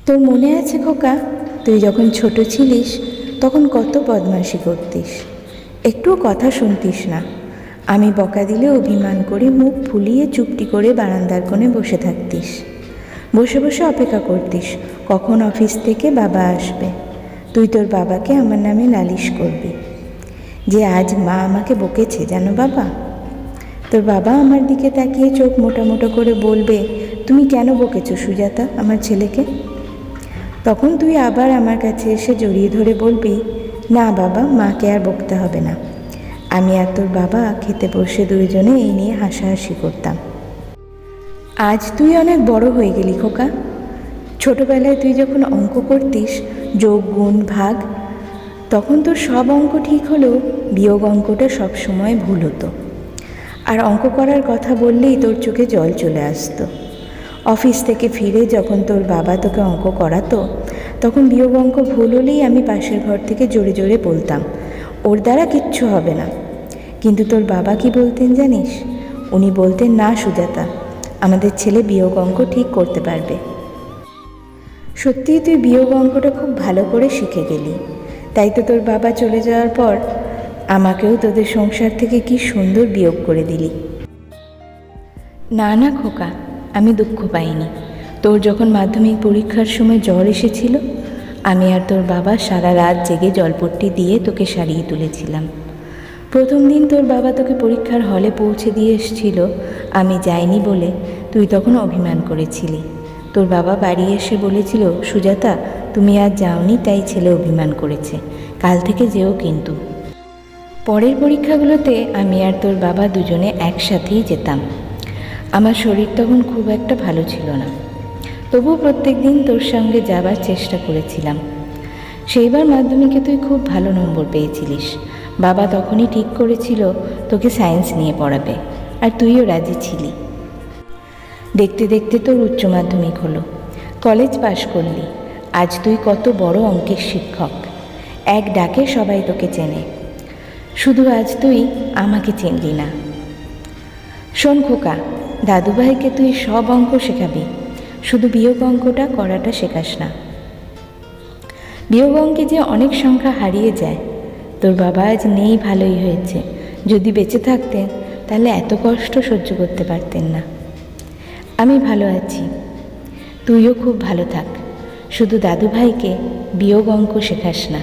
তোর মনে আছে খোকা, তুই যখন ছোট ছিলিস তখন কত বদমাশি করতিস, একটুও কথা শুনতিস না। আমি বকা দিলে অভিমান করে মুখ ফুলিয়ে চুপটি করে বারান্দার কোণে বসে থাকতিস। বসে বসে অপেক্ষা করতিস কখন অফিস থেকে বাবা আসবে। তুই তোর বাবাকে আমার নামে নালিশ করবি যে আজ মা আমাকে বকেছে জানো বাবা। তোর বাবা আমার দিকে তাকিয়ে চোখ মোটা মোটা করে বলবে, তুমি কেন বকেছো সুজাতা আমার ছেলেকে? তখন তুই আবার আমার কাছে এসে জড়িয়ে ধরে বলবি, না বাবা, মাকে আর বকতে হবে না। আমি আর তোর বাবা খেতে বসে দুইজনে এই নিয়ে হাসাহাসি করতাম। আজ তুই অনেক বড় হয়ে গেলি খোকা। ছোটবেলায় তুই যখন অঙ্ক করতিস, যোগ গুণ ভাগ, তখন তোর সব অঙ্ক ঠিক হলেও বিয়োগ অঙ্কটা সবসময় ভুল হতো। আর অঙ্ক করার কথা বললেই তোর চোখে জল চলে আসতো। অফিস থেকে ফিরে যখন তোর বাবা তোকে অঙ্ক করাতো, তখন বিয়োগ অঙ্ক ভুল হলেই আমি পাশের ঘর থেকে জোরে জোরে বলতাম, ওর দ্বারা কিচ্ছু হবে না। কিন্তু তোর বাবা কি বলতেন জানিস? উনি বলতেন, না সুজাতা, আমাদের ছেলে বিয়োগ অঙ্ক ঠিক করতে পারবে। সত্যিই তুই বিয়োগ অঙ্কটা খুব ভালো করে শিখে গেলি। তাই তো তোর বাবা চলে যাওয়ার পর আমাকেও তোদের সংসার থেকে কি সুন্দর বিয়োগ করে দিলি। না না খোকা, আমি দুঃখ পাইনি। তোর যখন মাধ্যমিক পরীক্ষার সময় জ্বর এসেছিল, আমি আর তোর বাবা সারা রাত জেগে জলপট্টি দিয়ে তোকে সারিয়ে তুলেছিলাম। প্রথম দিন তোর বাবা তোকে পরীক্ষার হলে পৌঁছে দিয়ে এসেছিল, আমি যাইনি বলে তুই তখন অভিমান করেছিলি। তোর বাবা বাড়ি এসে বলেছিল, সুজাতা তুমি আজ যাওনি তাই ছেলে অভিমান করেছে, কাল থেকে যেও কিন্তু। পরের পরীক্ষাগুলোতে আমি আর তোর বাবা দুজনে একসাথেই যেতাম। আমার শরীর তখন খুব একটা ভালো ছিল না, তবুও প্রত্যেক দিন তোর সঙ্গে যাবার চেষ্টা করেছিলাম। সেইবার মাধ্যমিকে তুই খুব ভালো নম্বর পেয়েছিলিস। বাবা তখনই ঠিক করেছিল তোকে সায়েন্স নিয়ে পড়াবে, আর তুইও রাজি ছিলি। দেখতে দেখতে তোর উচ্চ মাধ্যমিক হলো, কলেজ পাশ করলি। আজ তুই কত বড় অঙ্কের শিক্ষক, এক ডাকে সবাই তোকে চেনে। শুধু আজ তুই আমাকে চিনলি না। শোন খোকা, দাদুভাইকে তুই সব অঙ্ক শেখাবি, শুধু বিয়োগ অঙ্কটা করাটা শেখাস না। বিয়োগ অঙ্কে যে অনেক সংখ্যা হারিয়ে যায়। তোর বাবা আজ নেই, ভালোই হয়েছে। যদি বেঁচে থাকতেন তাহলে এত কষ্ট সহ্য করতে পারতেন না। আমি ভালো আছি, তুইও খুব ভালো থাক। শুধু দাদুভাইকে বিয়োগ অঙ্ক শেখাস না।